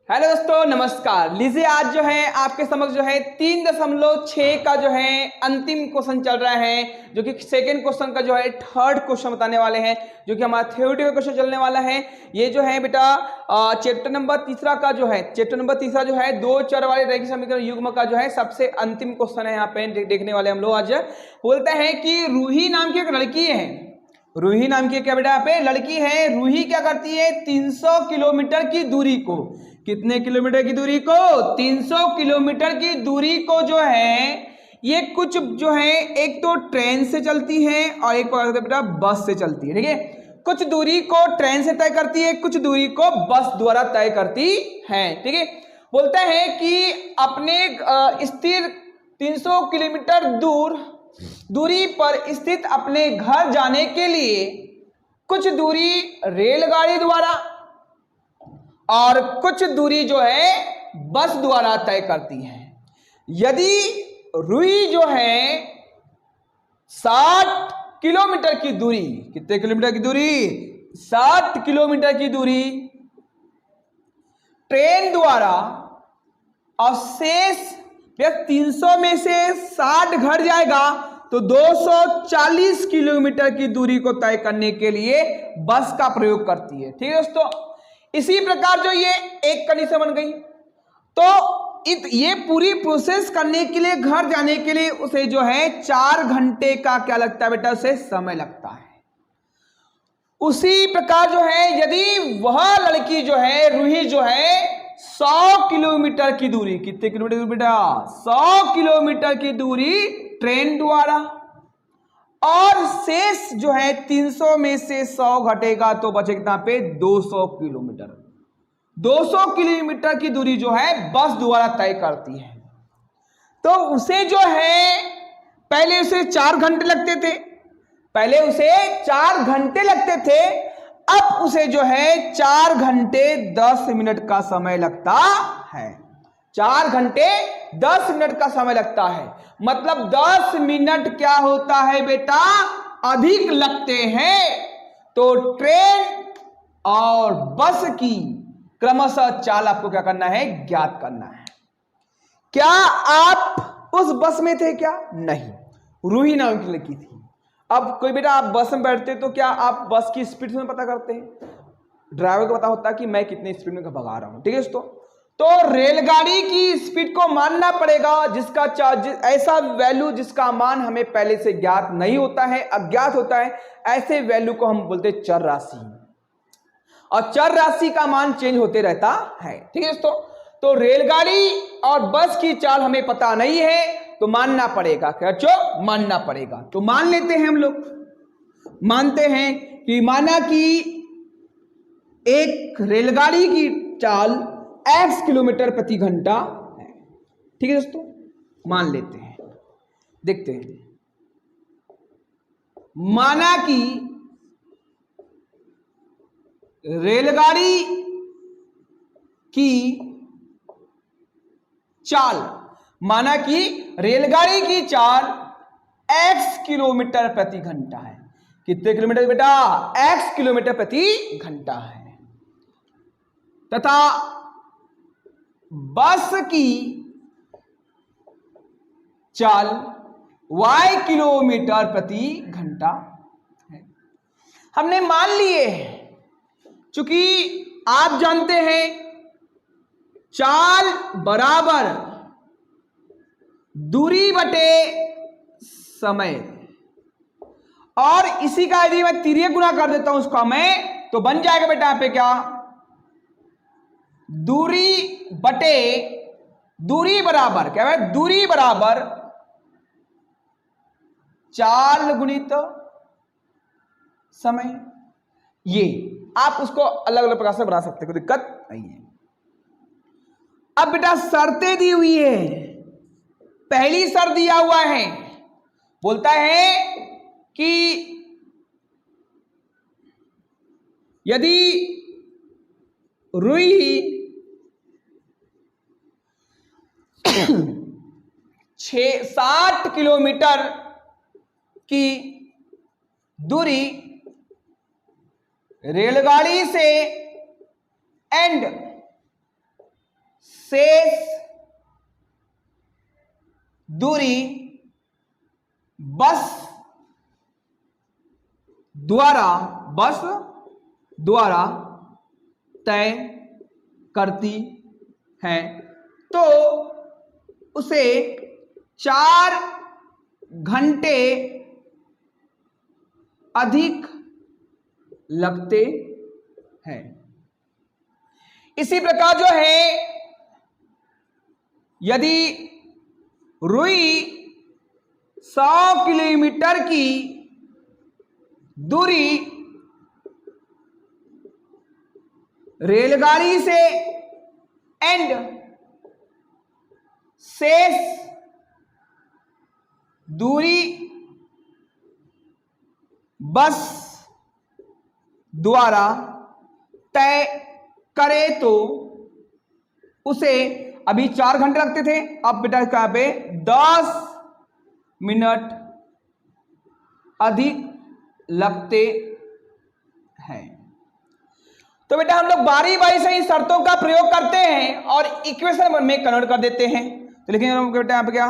Hello दोस्तों, नमस्कार। लीजिए आज जो है आपके समक्ष जो है 3.6 का जो है अंतिम क्वेश्चन चल रहा है, जो कि सेकंड क्वेश्चन का जो है थर्ड क्वेश्चन बताने वाले हैं, जो कि हमारा थ्योरेटिकल क्वेश्चन चलने वाला है। ये जो है बेटा चैप्टर नंबर तीसरा का जो है जो है दो चर वाले रैखिक समीकरण युग्म का जो है सबसे अंतिम क्वेश्चन है। यहाँ पे देखने वाले हम लोग आज बोलते हैं कि रूही नाम की एक लड़की है। रूही नाम की क्या बेटा यहाँ पे लड़की है। रूही क्या करती है, 300 किलोमीटर की दूरी को, कितने किलोमीटर की दूरी को, 300 किलोमीटर की दूरी को जो है ये कुछ जो है एक तो ट्रेन से चलती है और एक और बेटा बस से चलती है। ठीक है, कुछ दूरी को ट्रेन से तय करती है, कुछ दूरी को बस द्वारा तय करती है। ठीक है, बोलता है कि अपने स्थिर 300 किलोमीटर दूरी पर स्थित अपने घर जाने के लिए कुछ दूरी रेलगाड़ी द्वारा और कुछ दूरी जो है बस द्वारा तय करती है। यदि रूही जो है 60 किलोमीटर की दूरी, कितने किलोमीटर की दूरी, 60 किलोमीटर की दूरी ट्रेन द्वारा और शेष 300 में से 60 घट जाएगा तो 240 किलोमीटर की दूरी को तय करने के लिए बस का प्रयोग करती है। ठीक है दोस्तों, इसी प्रकार जो ये एक कंडीशन बन गई तो ये पूरी प्रोसेस करने के लिए, घर जाने के लिए उसे जो है 4 घंटे का क्या लगता है बेटा, उसे समय लगता है। उसी प्रकार जो है यदि वह लड़की जो है, रूही जो है 100 किलोमीटर की दूरी, कितने किलोमीटर की बेटा, 100 किलोमीटर की दूरी ट्रेन द्वारा और शेष जो है 300 में से 100 घटेगा तो बचे कितना पे 200 किलोमीटर। 200 किलोमीटर की दूरी जो है बस द्वारा तय करती है। तो उसे जो है पहले उसे 4 घंटे लगते थे, पहले उसे 4 घंटे लगते थे, अब उसे जो है 4 घंटे 10 मिनट का समय लगता है। 4 घंटे 10 मिनट का समय लगता है, मतलब 10 मिनट क्या होता है बेटा, अधिक लगते हैं। तो ट्रेन और बस की क्रमशः चाल आपको क्या करना है, ज्ञात करना है। क्या आप उस बस में थे क्या? नहीं, रूही नाम की लड़की थी। अब कोई बेटा आप बस में बैठते तो क्या आप बस की स्पीड में पता करते हैं? ड्राइवर को पता होता है कि मैं कितने स्पीड में भगा रहा हूं। ठीक है दोस्तों, तो रेलगाड़ी की स्पीड को मानना पड़ेगा जिसका चार्ज, ऐसा वैल्यू जिसका मान हमें पहले से ज्ञात नहीं होता है, अज्ञात होता है, ऐसे वैल्यू को हम बोलते हैं चर राशि। और चर राशि का मान चेंज होते रहता है। ठीक है दोस्तों, तो रेलगाड़ी और बस की चाल हमें पता नहीं है तो मानना पड़ेगा। क्या बच्चों, मानना पड़ेगा। तो मान लेते हैं, हम लोग मानते हैं कि माना कि एक रेलगाड़ी की चाल x किलोमीटर प्रति घंटा है। ठीक है दोस्तों, मान लेते हैं, देखते हैं। माना कि रेलगाड़ी की चाल, माना कि रेलगाड़ी की चाल x किलोमीटर प्रति घंटा है। कितने किलोमीटर बेटा, x किलोमीटर प्रति घंटा है। तथा बस की चाल y किलोमीटर प्रति घंटा है। हमने मान लिए, चूंकि आप जानते हैं चाल बराबर दूरी बटे समय, और इसी का यदि मैं तिर्यक गुना कर देता हूं उसका मैं, तो बन जाएगा बेटा यहाँ पे क्या, दूरी बराबर क्या है, दूरी बराबर चाल गुणित समय। ये आप उसको अलग अलग प्रकार से बना सकते, कोई दिक्कत नहीं है। अब बेटा शर्तें दी हुई है। पहली शर्त दिया हुआ है, बोलता है कि यदि रूही 60 किलोमीटर की दूरी रेलगाड़ी से एंड शेष दूरी बस द्वारा तय करती है तो उसे 4 घंटे अधिक लगते हैं। इसी प्रकार जो है यदि रुई 100 किलोमीटर की दूरी रेलगाड़ी से एंड शेष दूरी बस द्वारा तय करे तो उसे अभी 4 घंटे लगते थे, अब बेटा कहां पे 10 मिनट अधिक लगते हैं। तो बेटा हम लोग बारी बारी से इन शर्तों का प्रयोग करते हैं और इक्वेशन में कन्वर्ट कर देते हैं। तो लिखेंगे हम बेटा यहां पे क्या,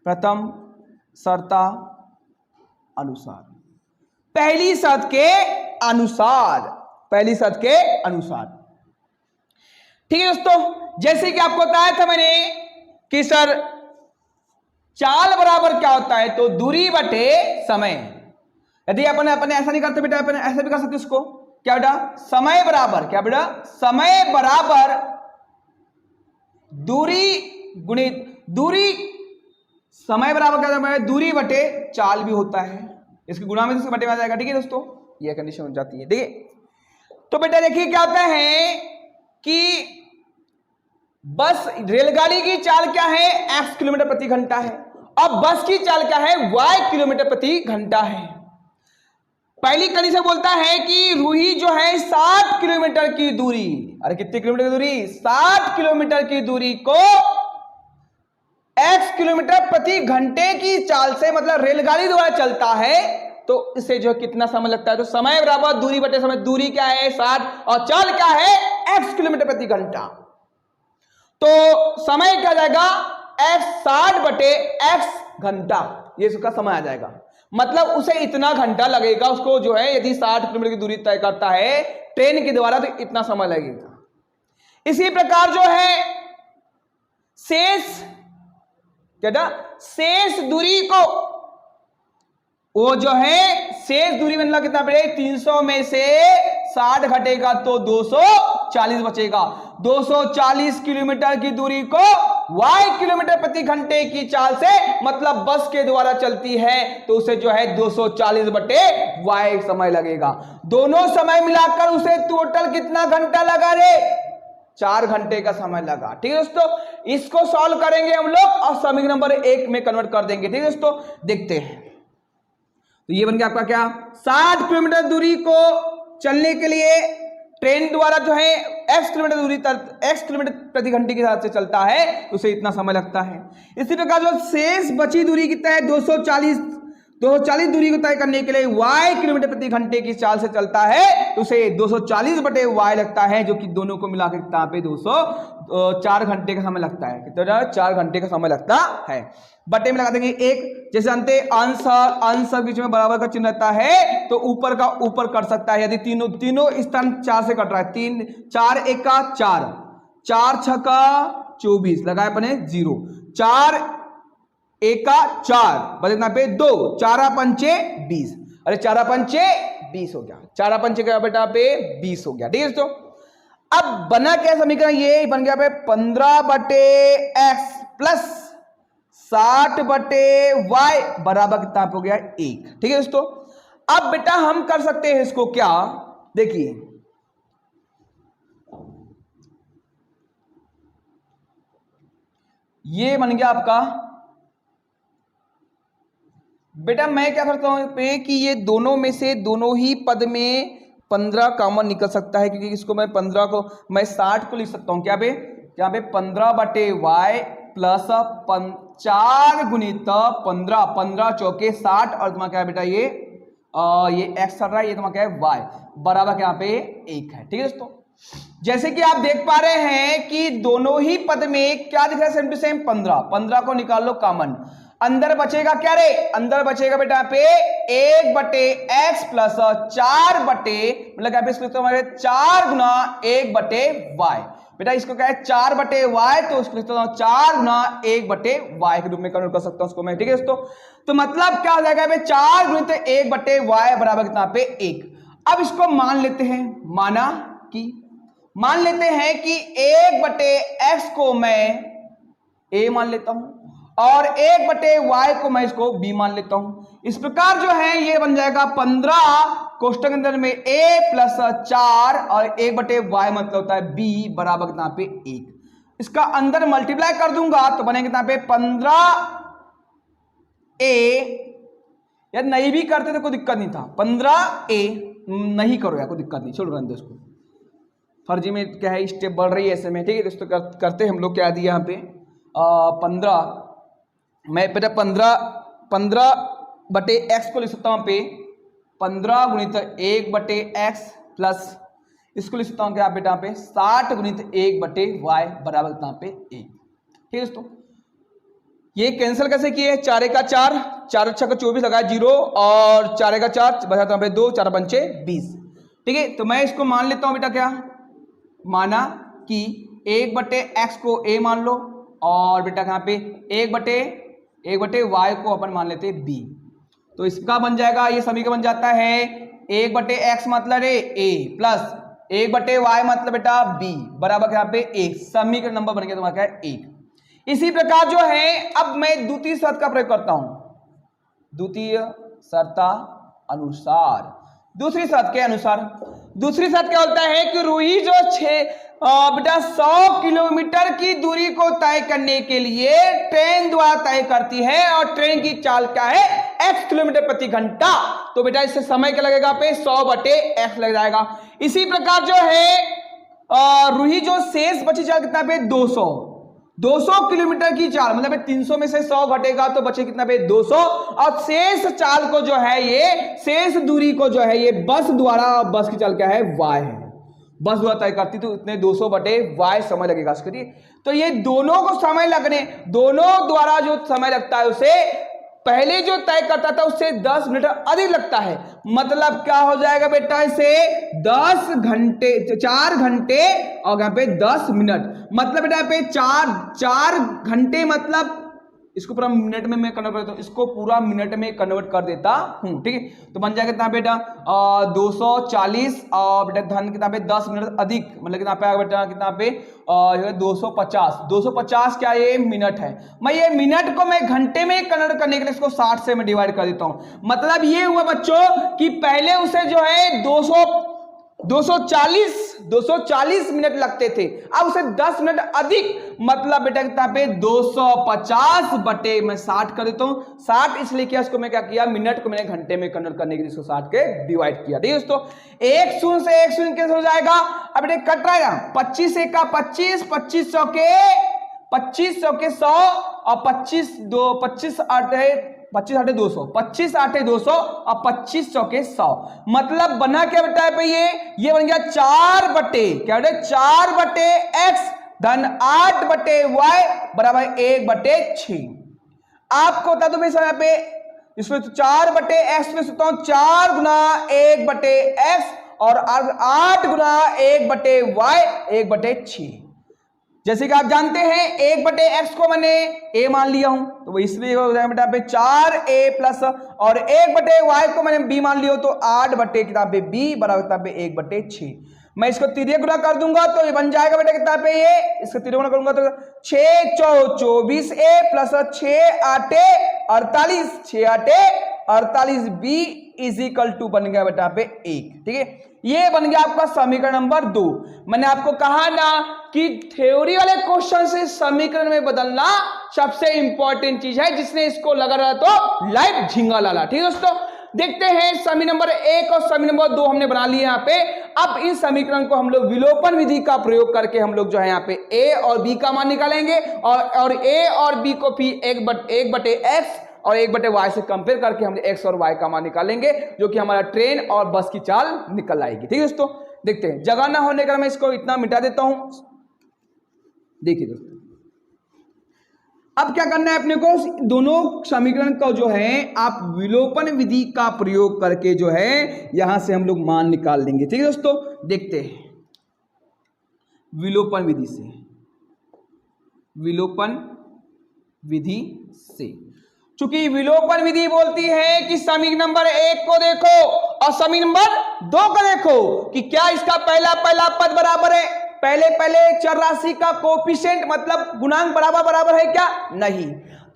प्रथम शर्ता अनुसार, पहली शर्त के अनुसार। ठीक है दोस्तों, जैसे कि आपको बताया था मैंने कि सर चाल बराबर क्या होता है, तो दूरी बटे समय। यदि अपन ऐसा नहीं करते बेटा, अपन ऐसा भी कर सकते इसको, क्या बेटा, समय बराबर क्या बेटा, समय बराबर दूरी गुणित दूरी, समय बराबर क्या होता है, दूरी बटे चाल भी होता है, इसकी गुणा में से बटे में आ जाएगा। ठीक है दोस्तों, ये कंडीशन हो जाती है। ठीक है, तो बेटा देखिए क्या होता है कि बस रेलगाड़ी की चाल क्या है, x किलोमीटर प्रति घंटा है, अब बस की चाल क्या है, y किलोमीटर प्रति घंटा है। पहली कंडीशन बोलता है कि रूही जो है 60 किलोमीटर की दूरी, अरे कितने किलोमीटर की दूरी, 60 किलोमीटर की दूरी को x किलोमीटर प्रति घंटे की चाल से, मतलब रेलगाड़ी द्वारा चलता है, तो इसे जो कितना समय लगता है, तो समय बराबर दूरी बटे समय, दूरी क्या है 60 और चाल क्या है x किलोमीटर प्रति घंटा, तो समय क्या जाएगा x 60 बटे x घंटा, ये उसका समय आ जाएगा। मतलब उसे इतना घंटा लगेगा उसको जो है, यदि 60 किलोमीटर की दूरी तय करता है ट्रेन के द्वारा, तो इतना समय लगेगा। इसी प्रकार जो है शेष क्या, शेष दूरी को, वो जो है शेष दूरी मतलब कितना पड़ेगा, 300 में से 60 घटेगा तो 240 बचेगा। 240 किलोमीटर की दूरी को y किलोमीटर प्रति घंटे की चाल से, मतलब बस के द्वारा चलती है, तो उसे जो है 240 बटे y समय लगेगा। दोनों समय मिलाकर उसे टोटल कितना घंटा लगा रे, 4 घंटे का समय लगा। ठीक है दोस्तों, इसको सॉल्व करेंगे हम लोग और समीकरण नंबर 1 में कन्वर्ट कर देंगे। ठीक है दोस्तों, देखते हैं। तो ये बन गया आपका क्या, 60 किलोमीटर दूरी को चलने के लिए ट्रेन द्वारा जो है x किलोमीटर दूरी x किलोमीटर प्रति घंटे के हिसाब से चलता है, तो उसे इतना समय लगता है। इसी प्रकार जो शेष बची दूरी कितना है, 240 दूरी को तय करने के लिए y किलोमीटर प्रति घंटे की चाल से चलता है, तो उसे 240 बटे y लगता है, जो कि दोनों को मिलाकर कितना पे 4 घंटे का समय लगता है। कितना, 4 घंटे का समय लगता है। बटे में लगा देंगे 1, जैसे अंते अंश बीच में बराबर का चिन्ह रहता है, तो ऊपर का ऊपर कर सकता है। यदि तीनों स्थान 4 से कट रहा है, 3 4 1 का 4, 4 6 का 24 लगाए अपने 0, 4 1 का 4 बस इतना पे 2, 4 पंचे 20, अरे 4 पंचे 20 हो गया, 4 पंचे का बेटा पे 20 हो गया। ठीक है दोस्तों, अब बना क्या समीकरण, ये बन गया पे 15 बटे x प्लस 60 बटे y बराबर कितना हो गया 1। ठीक है दोस्तों, अब बेटा हम कर सकते हैं इसको क्या, देखिए ये बन गया आपका बेटा, मैं क्या करता हूं पे कि ये दोनों में से दोनों ही पद में 15 कॉमन निकल सकता है, क्योंकि इसको मैं 15 को मैं 60 को लिख सकता हूं क्या पे, यहाँ पे 15 बटे y प्लस 4 गुणित 15, 15 चौके 60 और तुम्हारा क्या है बेटा ये x चल रहा है, ये तुम्हारा क्या है y बराबर यहाँ पे 1 है। ठीक है दोस्तों, जैसे कि आप देख पा रहे हैं कि दोनों ही पद में क्या दिख रहा है, सेम टू सेम 15। 15 को निकाल लो कॉमन, अंदर बचेगा क्या रे, अंदर बचेगा बेटा पे 1/x प्लस 4 मतलब क्या पे इसको 4 गुना 1/y। बेटा इसको क्या है 4/y, तो इसको लिखता हूं 4 गुना 1/y के रूप में कन्वर्ट कर सकता हूं उसको मैं, ठीक है दोस्तों। तो मतलब क्या हो जाएगा पे 4 गुणित 1/y बराबर कितना पे 1। अब इसको मान लेते हैं, मान लेते हैं कि 1/x को मैं a मान लेता हूं और 1/y को मैं इसको b मान लेता हूं। इस प्रकार जो है ये बन जाएगा 15 कोष्टक के अंदर में a प्लस 4 और 1/y मतलब होता है b बराबर कितना पे 1। इसका अंदर मल्टीप्लाई कर दूंगा तो बनेगा कितना पे 15a, यार नहीं भी करते तो कोई दिक्कत नहीं था, 15a नहीं करो यार कोई दिक्कत नहीं, छोड़ रहने दो इसको, फर्जी में क्या है स्टेप बढ़ रही है ऐसे में, ठीक है दोस्तों। करते हम लोग क्या दिया यहाँ पे 15, मैं बेटा 15/x को लिख सकता हूँ पे 15 गुणित 1/x प्लस इसको लिख सकता हूँ क्या बेटा पे 60 गुणित 1/y बराबर कितना पे 1, ठीक है दोस्तों। ये कैंसिल कैसे किए, 4 का 4, 4 6 का 24 लगाया 0 और 4 का 4 बचाता हूँ 2, 4 पंचे 20, ठीक है। तो मैं इसको मान लेता हूँ बेटा, क्या माना कि 1/x को a मान लो और बेटा यहाँ पे 1/y को अपन मान लेते b। तो इसका बन जाएगा, ये समीकरण बन जाता है 1/x मतलब a प्लस 1/y मतलब बेटा b बराबर यहाँ पे 1। समीकरण नंबर बन गया तुम्हारा क्या है 1। इसी प्रकार जो है अब मैं द्वितीय शर्त का प्रयोग करता हूं, द्वितीय शर्ता अनुसार, दूसरी शर्त के अनुसार। दूसरी शर्त क्या होता है कि रूही जो बेटा 100 किलोमीटर की दूरी को तय करने के लिए ट्रेन द्वारा तय करती है और ट्रेन की चाल क्या है x किलोमीटर प्रति घंटा, तो बेटा इससे समय क्या लगेगा पे 100/x लग जाएगा। इसी प्रकार जो है रूही जो शेष बची चाल कितना पे 200 किलोमीटर की चाल मतलब 300 में से 100 घटेगा तो बचे कितना पे 200, और शेष चाल को जो है ये शेष दूरी को जो है ये बस द्वारा, बस की चाल क्या है y है, बस द्वारा तय करती तो इतने 200/y समय लगेगा इसके लिए। तो ये दोनों को समय लगने, दोनों द्वारा जो समय लगता है उसे पहले जो तय करता था उससे 10 मिनट अधिक लगता है। मतलब क्या हो जाएगा बेटा, इसे 10 घंटे 4 घंटे और यहाँ पे 10 मिनट, मतलब बेटा यहाँ पे 4 घंटे, मतलब इसको पूरा मिनट में मैं कन्वर्ट करता हूँ, इसको पूरा मिनट में कन्वर्ट कर देता हूँ, ठीक है। तो बन जाएगा कितना बेटा 240 और बेटा धन कितना पे 10 मिनट अधिक, मतलब कितना पे आएगा बेटा कितना पे 250 क्या ये मिनट है। मैं ये मिनट को मैं घंटे में कन्वर्ट करने के लिए इसको 60 से मैं डिवाइड कर देता हूँ। मतलब ये हुआ बच्चों कि पहले उसे जो है 240 मिनट लगते थे, अब उसे 10 मिनट अधिक, मतलब बेटा कितना पे 250 मैं 60 कर देता हूं। 60 इसलिए किया, इसको मैं क्या किया मिनट को मैंने घंटे में कन्वर्ट करने के लिए इसको 60 के डिवाइड किया, ठीक है दोस्तों। 1 शून्य से 1 शून्य कैसे हो जाएगा, अब बेटा कट रहा है 25 1 का 25, 2500 के 100 और 25 8 200, 25 8 200 और 2500 के 100, मतलब बना क्या बेटा पे ये बन गया 4/x धन 8/y बराबर 1/6। आपको बता दो मैं यहाँ पे इसमें 4/x में सोचता हूं 4 गुना 1/x और 8 गुना 1/y 1/6। जैसे कि आप जानते हैं 1/x को मैंने a मान लिया हूं तो वो इसलिए बेटा पे 4a प्लस और 1/y को मैंने b मान लिया हूं तो 8/कितना पे b बराबर कितना पे 1/6। मैं इसको तिर्यक गुना कर दूंगा तो ये बन जाएगा बेटा कितना पे ये, इसको तिर्यक गुना करूंगा तो 6 4 24a प्लस 6 8 48 6 8 48 b इज इक्वल टू बन गया बेटा पे 1, ठीक है। ये बन गया आपका समीकरण नंबर 2। मैंने आपको कहा ना कि थ्योरी वाले क्वेश्चन से समीकरण में बदलना सबसे इंपॉर्टेंट चीज है, जिसने इसको लगा रहा तो लाइव झिंगा लाला, ठीक है दोस्तों। देखते हैं समीकरण नंबर 1 और समीकरण नंबर 2 हमने बना लिया यहाँ पे। अब इस समीकरण को हम लोग विलोपन विधि का प्रयोग करके हम लोग जो है यहाँ पे a और b का मान निकालेंगे और a और b को भी 1/x और 1/y से कंपेयर करके हम x और y का मान निकालेंगे, जो कि हमारा ट्रेन और बस की चाल निकल आएगी, ठीक है दोस्तों। देखते हैं, जगह ना होने का मैं इसको इतना मिटा देता हूं। देखिए दोस्तों, अब क्या करना है अपने को, दोनों समीकरण का जो है आप विलोपन विधि का प्रयोग करके जो है यहां से हम लोग मान निकाल लेंगे। ठीक है दोस्तों, देखते हैं विलोपन विधि से, विलोपन विधि से, चूंकि विलोपन विधि बोलती है कि समीकरण नंबर 1 को देखो और समीकरण नंबर 2 को देखो कि क्या इसका पहला पद बराबर है, पहले चर राशि का कोफिशिएंट मतलब गुणांक बराबर है क्या, नहीं।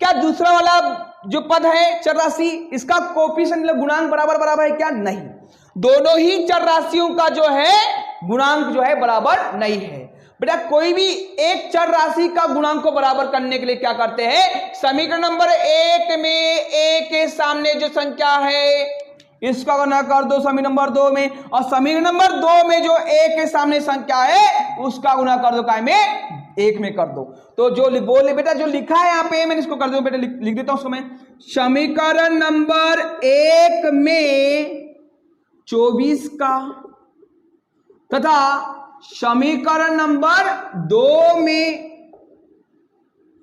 क्या दूसरा वाला जो पद है चर राशि, इसका कोफिशिएंट मतलब गुणांक बराबर है क्या, नहीं। दोनों ही चर राशियों का जो है गुणांक जो है बराबर नहीं है। बेटा कोई भी एक चर राशि का गुणांक को बराबर करने के लिए क्या करते हैं, समीकरण नंबर 1 में a के सामने जो संख्या है इसका गुणा कर दो समीकरण नंबर 2 में, और समीकरण नंबर 2 में जो a के सामने संख्या है उसका गुणा कर दो काय में, 1 में कर दो। तो जो बोले बेटा जो लिखा है यहाँ पे, मैंने इसको कर दो बेटा, लिख देता हूं उसको मैं। समीकरण नंबर 1 में 24 का तथा समीकरण नंबर 2 में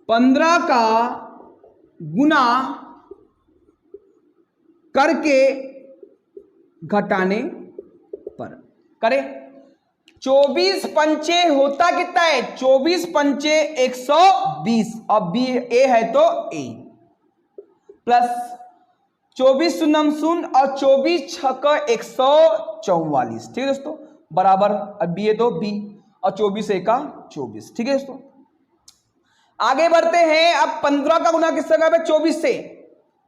15 का गुना करके घटाने पर करें। 24 पंचे होता कितना है, 24 पंचे 120 और बी ए है तो ए, प्लस 24 शून्य शून्य और 24 छक 144। ठीक है दोस्तों, बराबर अब बी है तो बी और 24 एका 24। ठीक है दोस्तों, आगे बढ़ते हैं। अब 15 का गुना किससे कर 24 से,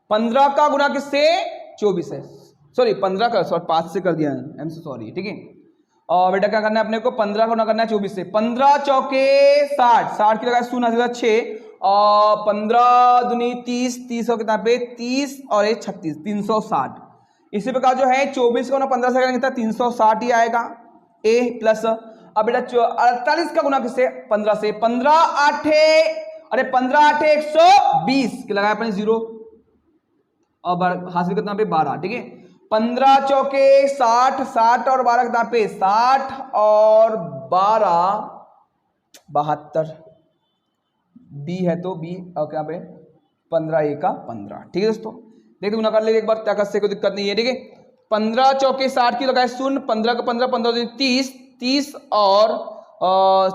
15 का गुना किससे 24 है, सॉरी 15 का 5 से कर दिया, आई एम सॉरी। ठीक है, और बेटा क्या करना है अपने को, 15 का गुना करना है 24 से। 15 चौके 60, 60 की लगाए 6 और 15 दूनी 30, 30 कितना पे 30 और 36, 360। इसी प्रकार जो है 24 का गुना 15 से करेंगे 360 ही आएगा ए प्लस। अब बेटा 48 का गुना किससे 15 से, 15 8 अरे 15 8 120 के लगाया अपने 0 और हासिल कितना पे 12। ठीक है, 15 चौके 60, 60 और 12 कितना पे 60 और 12 72, बी है तो बी और क्या पे 15 एका 15। ठीक है दोस्तों, देखिए गुना कर ले एक बार, ताकत से कोई दिक्कत नहीं है। ठीक है, 15 चौके 60 की लगाए 0, 15 का 15, 15 30, 30 और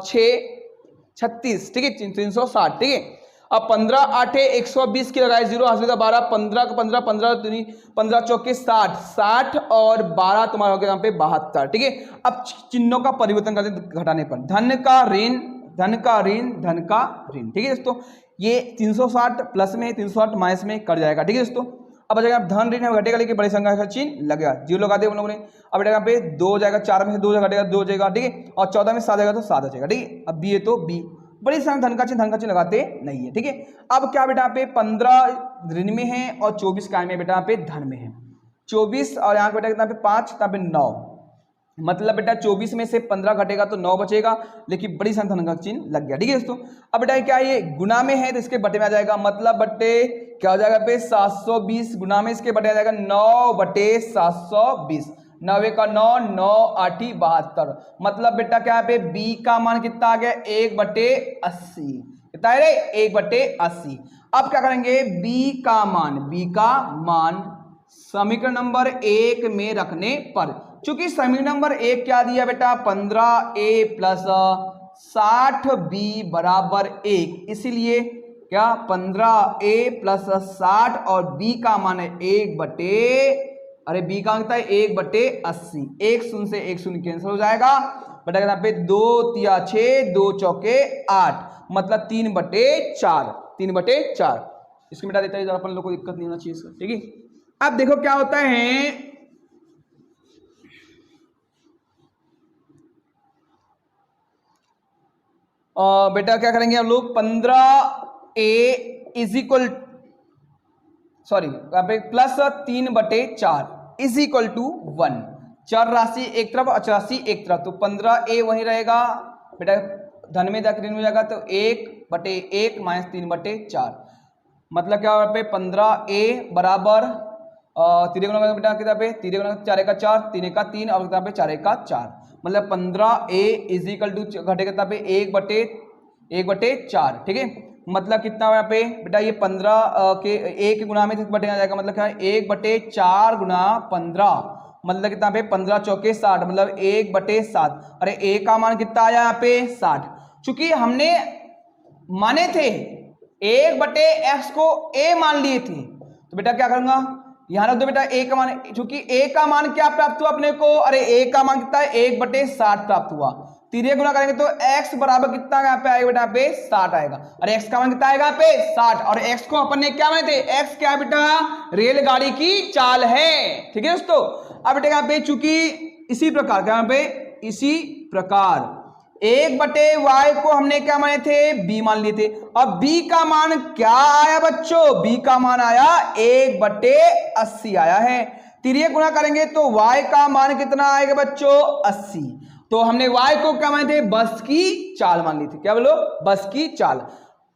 6 36। ठीक है, 360। ठीक है, अब 15 8 120 की लगाए 0, हासिल का 12, 15 का 15, 15 चौके 60, 60 और 12 तुम्हारा हो गया यहाँ पे 72। ठीक है, अब चिन्हों का परिवर्तन करते घटाने पर, धन का ऋण, धन का ऋण, धन का ऋण। ठीक है दोस्तों, ये 360 प्लस में 360 माइनस में कर जाएगा। ठीक है दोस्तों, अब बचेगा धन ऋण है घटेगा, लेकिन बड़ी संख्या का चिन्ह लगेगा, 0 लगा दिया हम लोगों ने। अब बेटा यहाँ पे 2 हो जाएगा, 4 में से 2 घटेगा 2 हो जाएगा। ठीक है, और 14 में 7 जाएगा तो 7 हो जाएगा। ठीक है, अब बी है तो बी, बड़ी संख्या धन का चिन्ह लगाते नहीं है। ठीक है, अब क्या बेटा यहाँ पे 15 ऋण में है और 24 काय में बेटा यहाँ पे धन में है। 24 और यहाँ पे बेटा कितना पे 5, यहाँ पे 9, मतलब बेटा 24 में से 15 घटेगा तो 9 बचेगा, लेकिन बड़ी संख्या धन का चिन्ह लग गया। ठीक है दोस्तों, अब बेटा क्या ये गुना में है तो इसके बटे में आ जाएगा, मतलब बटे क्या हो जाएगा पे 720, गुना में इसके बटे आ जाएगा 9 बटे 720, 9 का 9, 9 8 72, मतलब बेटा क्या पे बी का मान कितना आ गया 1 बटे 80, कितना है 1 बटे 80। अब क्या करेंगे, बी का मान समीकरण नंबर 1 में रखने पर, चूंकि समीकरण नंबर 1 क्या दिया बेटा 15a प्लस 60b बराबर 1, इसीलिए क्या 15a प्लस 60 और b का मान है 1 बटे, अरे b का कितना है 1 बटे 80, 1 शून्य से 1 शून्य कैंसिल हो जाएगा, बेटा यहाँ पे 2 तिया 6, 2 चौके 8, मतलब 3 बटे 4, 3 बटे 4। इसको मिटा देता है, अपन लोग को दिक्कत नहीं होना चाहिए इसका। ठीक है, अब देखो क्या होता है, बेटा क्या करेंगे हम लोग 15a इज इक्वल, सॉरी यहाँ पे प्लस 3 बटे 4 इज इक्वल टू 1, चर राशि एक तरफ अचर राशि एक तरफ, तो 15a वहीं रहेगा बेटा, धन में जाकर ऋण में जाएगा तो 1 बटे 1 माइनस 3 बटे 4, मतलब क्या यहाँ पे 15a बराबर 3 गुना बेटा कितना पे 3 गुना 4 का 4, 3 का 3 और कितना पे 4 का 4, मतलब 15a इज इक्वल टू घटेगा कितना पे 1/4, ठीक है। मतलब कितना यहाँ पे बेटा ये 15 के 1 गुना में बटेगा जाएगा, मतलब क्या है 1/4 गुना 15, मतलब कितना पे 15 चौके 60, मतलब 1/7। अरे a का मान कितना आया यहाँ पे 60। चूंकि हमने माने थे 1/x को a मान लिए थे, तो बेटा क्या करूंगा यहां रख दो बेटा a का मान, चूंकि a का मान क्या प्राप्त हुआ अपने को, अरे a का मान कितना है 1/60 प्राप्त हुआ। तीसरे गुना करेंगे तो x बराबर कितना यहाँ पे आएगा बेटा यहाँ पे 60 आएगा। अरे x का मान कितना आएगा यहाँ पे 60, और x को अपन ने क्या माने थे, x क्या बेटा रेलगाड़ी की चाल है, ठीक है दोस्तों। अब बेटा यहाँ पे चूंकि इसी प्रकार क्या यहाँ पे इसी प्रकार 1/y को हमने क्या माने थे b मान लिए थे। अब b का मान क्या आया बच्चों, b का मान आया 1/80 आया है। तिरिया गुना करेंगे तो y का मान कितना आएगा बच्चों 80। तो हमने y को क्या माने थे बस की चाल मान ली थी, क्या बोलो बस की चाल।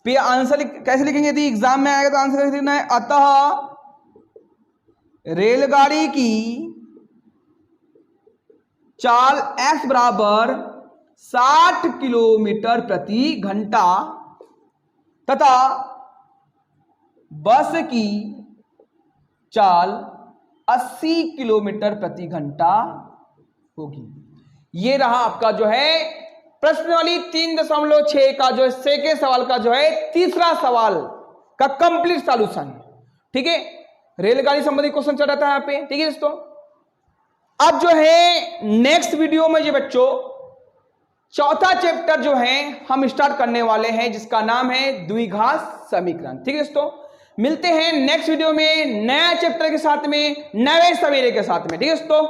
पे आंसर कैसे लिखेंगे यदि एग्जाम में आएगा तो आंसर कैसे लिखना है, अतः रेलगाड़ी की चाल x बराबर 60 किलोमीटर प्रति घंटा तथा बस की चाल 80 किलोमीटर प्रति घंटा होगी। ये रहा आपका जो है प्रश्न वाली 3.6 का जो सेकेंड सवाल का जो है तीसरा सवाल का कंप्लीट सॉल्यूशन, ठीक है। रेलगाड़ी संबंधी क्वेश्चन चल रहा था यहाँ पे, ठीक है दोस्तों। अब जो है नेक्स्ट वीडियो में जो बच्चों चौथा चैप्टर जो है हम स्टार्ट करने वाले हैं, जिसका नाम है द्विघात समीकरण, ठीक है दोस्तों। मिलते हैं नेक्स्ट वीडियो में नया चैप्टर के साथ में, नए सवेरे के साथ में, ठीक है दोस्तों।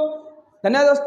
धन्यवाद दोस्तों।